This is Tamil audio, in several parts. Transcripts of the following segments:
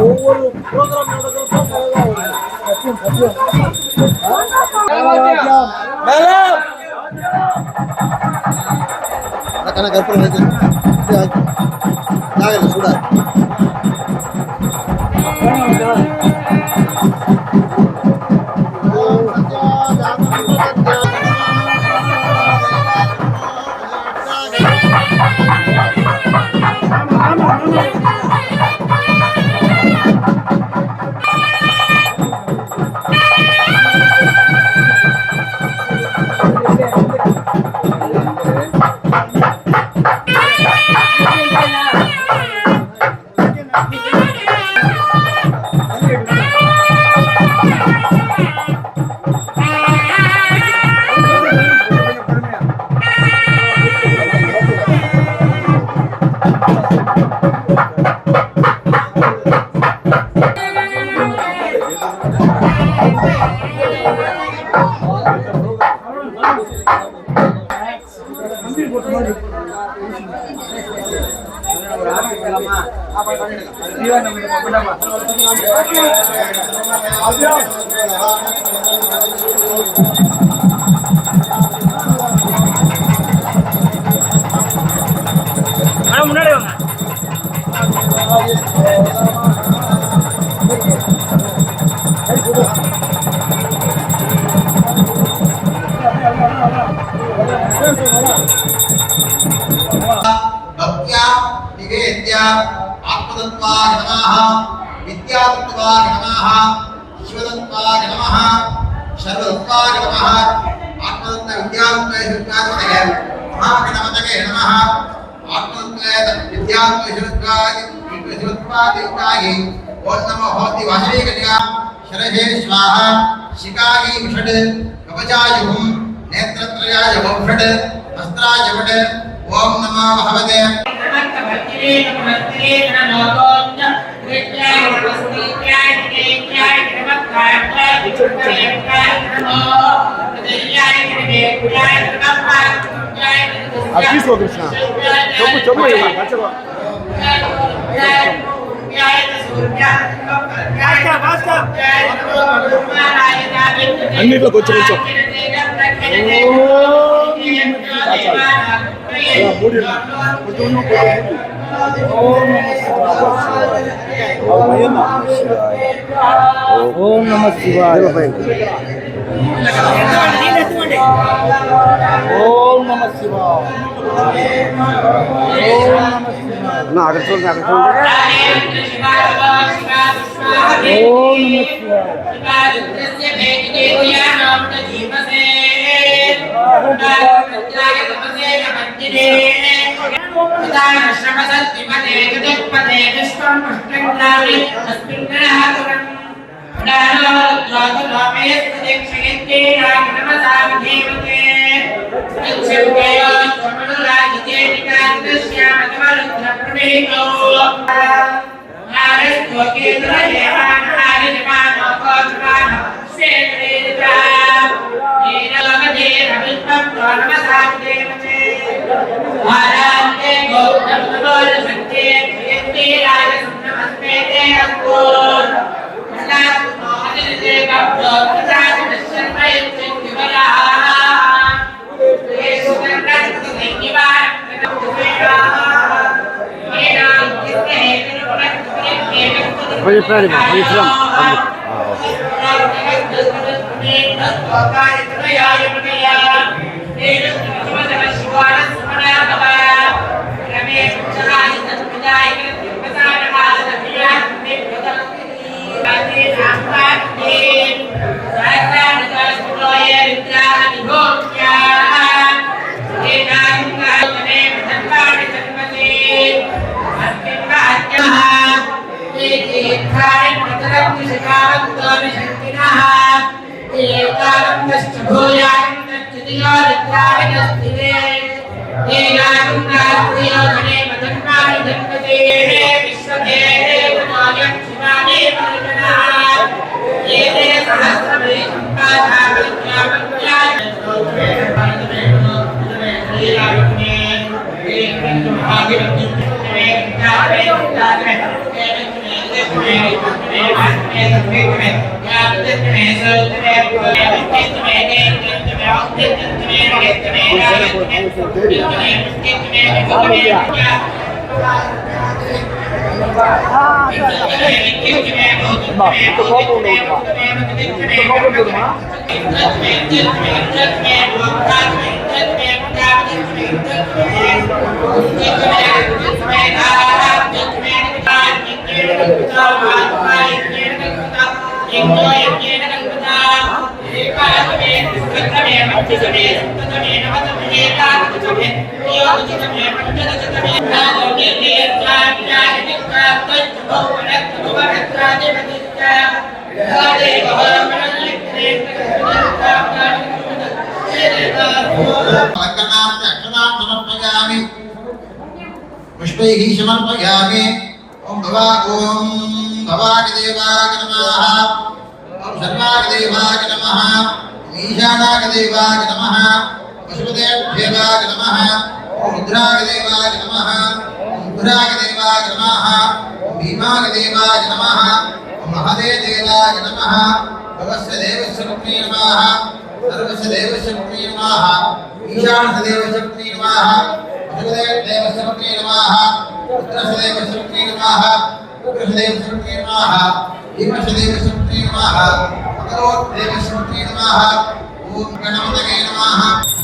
ஒவ்வொரு ப்ரோக்ராம் கற்பனை சூடா முன்னாடி வாங்க. आत्मतत्वाय नमः विद्यातत्वाय नमः शिवतत्वाय नमः सर्वतत्वाय नमः आत्मतत्व विद्यातत्व शिवतत्वाय महागणपतये नमः आत्मतत्व विद्यातत्व शिवतत्वाय ओम नमो होति वासवे कन्या शरहे स्वाहा शिकायै षड् कवचाय हुं नेत्रत्रयाय षड् हस्त्राय षड् ओम नमो भगवते అన్నిట్లో కొంచెం కొంచెం ఓం నమః శివాయ ఓం నమః శివాయ నా అక్కడ చూడండి అక్కడ చూడండి ఓం கொஞ்சம் பின்னாடி போ, கொஞ்சம் ஃப்ரம் पुष्पैः समर्पयामि ॐ भवागदेवाय नमः ॐ सर्वागदेवाय नमः ईशानागदेवाय नमः पशुपतेभ्यवाय नमः ॐ रुद्रागदेवाय नमः ॐ उग्रागदेवाय नमः ॐ भीमागदेवाय नमः ॐ महादेवदेवाय नमः भवस्य देवस्य पत्नी नमः सर्वस्य देवस्य पत्नी नमः ईशानस्य देवस्य पत्नी नमः देवस्य पत्नी नमः रुद्रस्य देवस्य पत्नी नमः उग्रस्य देवस्य पत्नी नमः भीमस्य देवस्य पत्नी नमः भगवत् देवस्य पत्नी नमः ॐ गणपतये नमः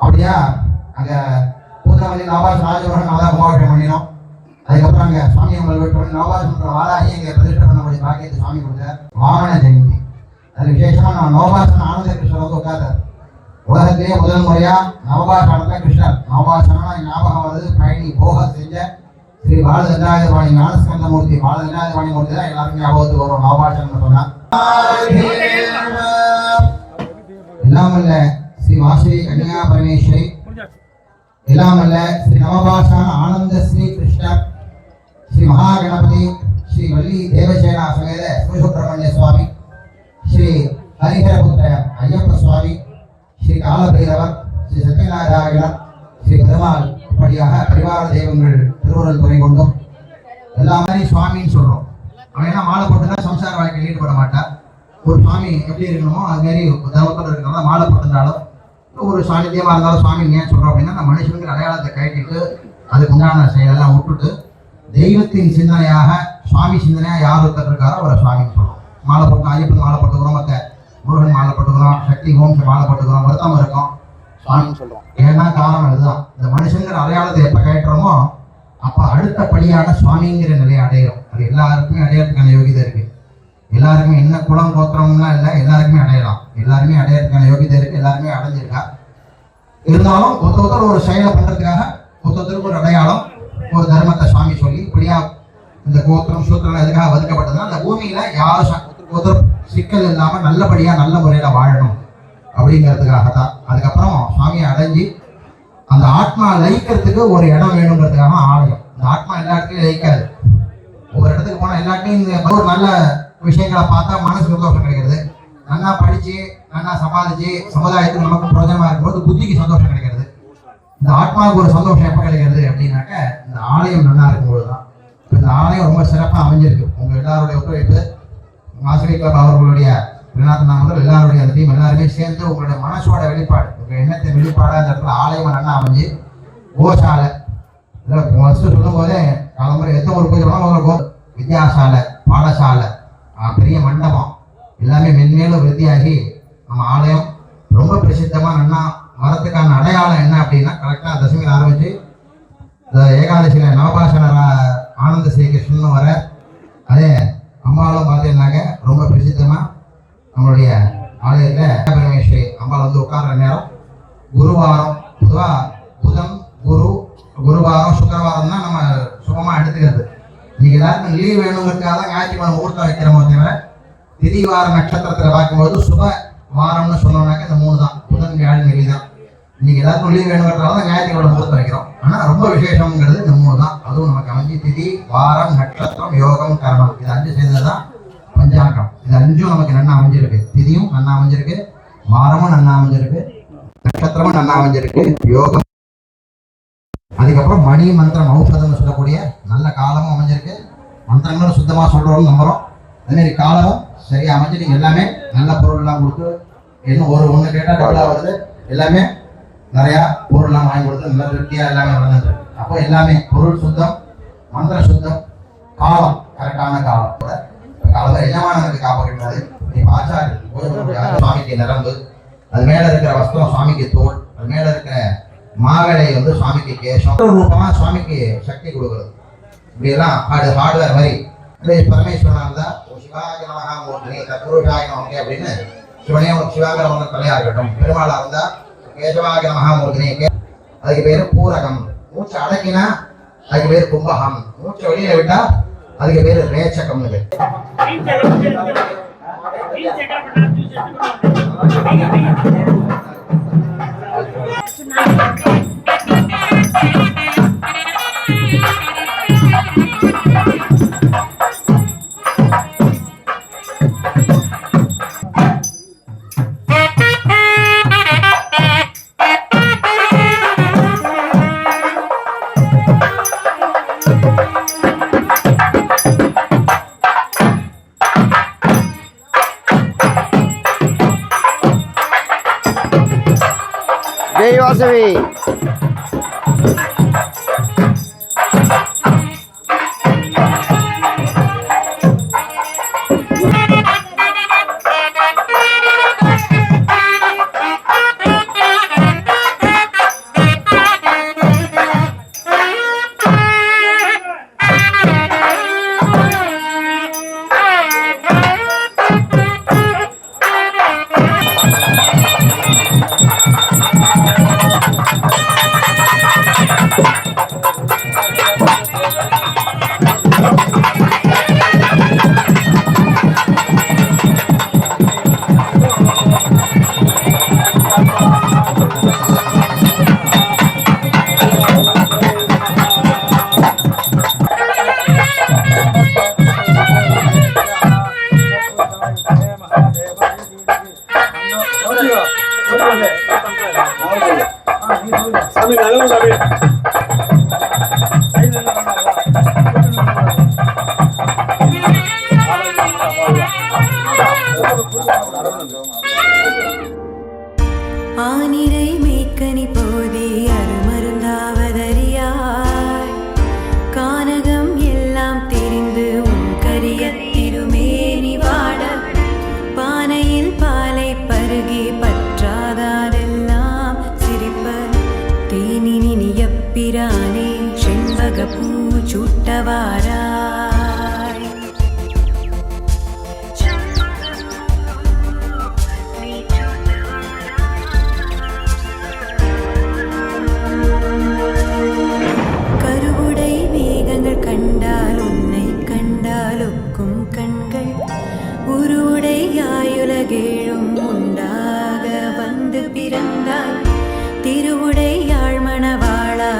அப்படியா அங்க பூதவழி நாபாஸ் ராஜபுரம் மாவட்டம் பண்ணினோம். அதுக்கப்புறம் அங்க சுவாமி உங்களுக்கு நோபாஸ் வாராகி எங்க பிரதிஷ்டை பண்ணக்கூடிய பாக்கியத்தை சுவாமி கொடுத்தார். வாமன ஜெயந்தி அது விசேஷமா நம்ம நவபாசன ஆனந்த கிருஷ்ணர் வந்து உட்கார்ந்தார். உலகத்திலேயே முதல் முறையா நவபாசனத்துல கிருஷ்ணர் நவபாசனா ஞாபகம் வருது. பழனி போக செஞ்ச ஸ்ரீ பாலதண்டாயுதபாணி ஞானஸ்கந்தமூர்த்தி பாலதண்டாயுதபாணி மூர்த்தி தான் எல்லாருக்கும் ஞாபகத்துக்கு வரும் நவபாசனம் சொன்னா. எல்லாமல்ல ஸ்ரீ வாசவி கன்யா பரமேஸ்வரி, எல்லாமல்ல ஸ்ரீ நவபாசன ஆனந்த ஸ்ரீ கிருஷ்ணர், ஸ்ரீ மகாகணபதி, ஸ்ரீ வள்ளி தேவசேனா சமேத சுப்பிரமணிய சுவாமி, ஸ்ரீ ஹரிஹரபுத்திர ஐயப்ப சுவாமி, ஸ்ரீ காலபைரவர், ஸ்ரீ சத்யநாராயணர், ஸ்ரீ பெருமாள், இப்படியாக பரிவார தெய்வங்கள் திருவுருள் துணை கொண்டும் எல்லாமே சுவாமின்னு சொல்றோம். அவன் என்ன மாலை போட்டுதான் சம்சார வாழ்க்கையில் ஈடுபட மாட்டார். ஒரு சுவாமி எப்படி இருக்கணுமோ அது மாதிரி தர்மத்தில் இருக்கிறதா மாலை போட்டிருந்தாலும் ஒரு சாநித்தியமாக இருந்தாலும் சுவாமி ஏன் சொல்றோம் அப்படின்னா நம்ம மனுஷனுக்கு அடையாளத்தை கட்டிட்டு அதுக்கு உண்டான செயலெல்லாம் விட்டுட்டு தெய்வத்தின் சிந்தனையாக சுவாமி சிந்தனையாக யார் ஒருத்தர் இருக்காரோ அவரை சுவாமின்னு சொல்றோம். மாலை போட்டு ஐயப்பன் மாலை போட்டுக்கிறோம், மற்ற முருகன் மாலை போட்டுக்கிறோம், சக்தி ஓம் மாலை போட்டுக்கிறோம், வருத்தம் இருக்கும் சுவாமின்னு சொல்றோம். ஏன்னா காரணம் இதுதான், இந்த மனுஷங்கிற அடையாளத்தை எப்ப கட்டுறோமோ அப்ப அடுத்த படியான சுவாமிங்கிற நிலையை அடையிறோம். அது எல்லாருக்குமே அடையறதுக்கான யோகிதை இருக்கு. எல்லாருக்குமே என்ன குலம் கோத்திரம்லாம் இல்லை, எல்லாருக்குமே அடையலாம். எல்லாருமே அடையறதுக்கான யோகிதை இருக்கு, எல்லாருமே அடைஞ்சிருக்கா. இருந்தாலும் ஒருத்தர் ஒரு செயலை பண்றதுக்காக ஒருத்தருக்கு ஒரு அடையாளம், ஒரு தர்மத்தை சுவாமி சொல்லி இப்படியா இந்த கோத்திரம் சூத்திரம் எதுக்காக ஒதுக்கப்பட்டதுன்னா அந்த பூமியில யாரும் ஒருத்தர் சிக்கல் இல்லாம நல்லபடியா நல்ல முறையில வாழணும் அப்படிங்கிறதுக்காகத்தான். அதுக்கப்புறம் சுவாமியை அடைஞ்சி அந்த ஆத்மா லயிக்கிறதுக்கு ஒரு இடம் வேணுங்கிறதுக்காக ஆலயம். இந்த ஆத்மா எல்லா இடத்துலையும் லயிக்காது. ஒரு இடத்துக்கு போனா எல்லாத்தையும் இந்த ஒரு நல்ல விஷயங்களை பார்த்தா மனசு சந்தோஷம் கிடைக்கிறது. நல்லா படிச்சு நல்லா சம்பாதிச்சு சமுதாயத்துக்கு நமக்கு பிரயோஜனமா இருக்கும்போது புத்திக்கு சந்தோஷம் கிடைக்கிறது. இந்த ஆத்மாவுக்கு ஒரு சந்தோஷம் எப்ப கிடைக்கிறது அப்படின்னாக்க இந்த ஆலயம் நல்லா இருக்கும்போது தான். இந்த ஆலயம் ரொம்ப சிறப்பாக அமைஞ்சிருக்கு. உங்க எல்லாருடைய ஒத்துழைப்பு, வாசவி கிளப் அவர்களுடைய முதல் எல்லாருடைய அந்த டீம் எல்லாருமே சேர்ந்து உங்களுடைய மனசோட வெளிப்பாடு, உங்க எண்ணத்தை வெளிப்பாடு அந்த இடத்துல ஆலயம் நல்லா அமைஞ்சு கோசாலை ஃபர்ஸ்ட் சொல்லும் போதே காலமுறை எந்த ஒரு பூஜை வித்யாசாலை, பாடசாலை, பெரிய மண்டபம் எல்லாமே மென்மேலும் விருத்தியாகி நம்ம ஆலயம் ரொம்ப பிரசித்தமா நல்லா வரத்துக்கான அடையாளம் என்ன அப்படின்னா கரெக்டாக தசமியில் ஆரம்பிச்சு இந்த ஏகாதசியில நவபாசன ஆனந்த ஸ்ரீகிருஷ்ணன் வர அதே அம்பாலும் பார்த்தீங்கன்னாக்க ரொம்ப பிரசித்தமா நம்மளுடைய ஆலயத்துல பரமேஸ்வரி அம்பாள் வந்து உட்கார்ற நேரம் குருவாரம், பொதுவா புதன் குருவாரம் சுக்கரவாரம் தான் நம்ம சுகமா எடுத்துக்கிறது. இன்னைக்கு எல்லாருக்கும் லீவ் வேணுங்கிறதுக்காக தான் ஞாயிற்றுக்கிழமை முகூர்த்தம் வைக்கிறோமோ தவிர திதிவார நட்சத்திரத்துல பார்க்கும்போது சுப வாரம்னு சொன்னோம்னாக்க இந்த 3 தான், புதன் வியாழன் வெள்ளி தான். இன்னைக்கு எல்லாருக்கும் லீவ் வேணுங்கிறதால தான் ஞாயிற்றுக்கிழமை முகூர்த்தம் வைக்கிறோம். ஆனா ரொம்ப விசேஷம்ங்கிறது இந்த 3 தான். அதுவும் நமக்கு அமைஞ்சு திதி, வாரம், நட்சத்திரம், யோகம், கரணம் இது 5 சேர்ந்ததுதான் பஞ்சாங்கம். இது 5ம் நமக்கு நன்னா அமைஞ்சிருக்கு. திதியும் நன்னா அமைஞ்சிருக்கு, வாரமும் நன்னா அமைஞ்சிருக்கு, நட்சத்திரமும் நன்னா அமைஞ்சிருக்கு, யோகம், அதுக்கப்புறம் மணி மந்திரம் ஔஷதம்னு சொல்லக்கூடிய நல்ல காலமும் அமைஞ்சிருக்கு. மந்திரங்களும் சுத்தமா சொல்றோம்னு நம்புறோம். அதே மாதிரி காலமும் சரியா அமைஞ்சு நீங்க எல்லாமே நல்ல பொருள் எல்லாம் கொடுத்து இன்னும் ஒண்ணு கேட்டா டபுளா வருது. எல்லாமே நிறைய பொருள் எல்லாம் வாங்கி கொடுத்து நல்ல திருப்தியா எல்லாமே வளர்ந்துருக்கு. அப்போ எல்லாமே பொருள் சுத்தம், மந்திர சுத்தம், காலம் கரெக்டான காலம். காலம் எஜமானனுக்கு காப்பாற்றாது. இப்ப ஆச்சாரியர் சுவாமிக்கு நிரம்பு, அது மேல இருக்கிற வஸ்திரம் சுவாமிக்கு தோல், அது மேல இருக்கிற மாகலை வந்து சுவாமிக்கு கேசம், ரூபமா சுவாமிக்கு சக்தி கொடுக்குறது. இப்படி எல்லாம் ஹார்ட்வேர் மாதிரி பரமேஸ்வரனா இருந்தா சிவாய நமஹா மூர்த்தி தத்புருஷாய நமஹே அப்படின்னு சிவனே சிவாங்கிற தலையா இருக்கட்டும். பெருமாளா இருந்தா கேசவாய நமஹா மூர்த்தி, அதுக்கு பேரு பூரகம். மூச்சு அடக்கினா அதுக்கு பேர் கும்பகம், மூச்சை வெளியில விட்டா அதுக்கு பேர் ரேச்சகம்னு பேர். ஜெய் வாசவி. சாமி நல்ல சாமி. ஆனிரை மேய்க்கனி போதி அருமருந்தாவதறியாய் கானகம் எல்லாம் தெரிந்து உன் கரிய திருமேனி வாட பானையில் பாலை பருகி பற்றாதாரெல்லாம் சிரிப்ப தேனினியப்பிரானே செண்பக பூச்சூட்டவாராய். கருவுடை மேகங்கள் கண்டால் உன்னை கண்டாலொக்கும் கண்கள் உருவுடை ஆயுலகேழும் உண்டாக வந்து பிறந்தாய் திருவுடை யாழ்மணவாளா.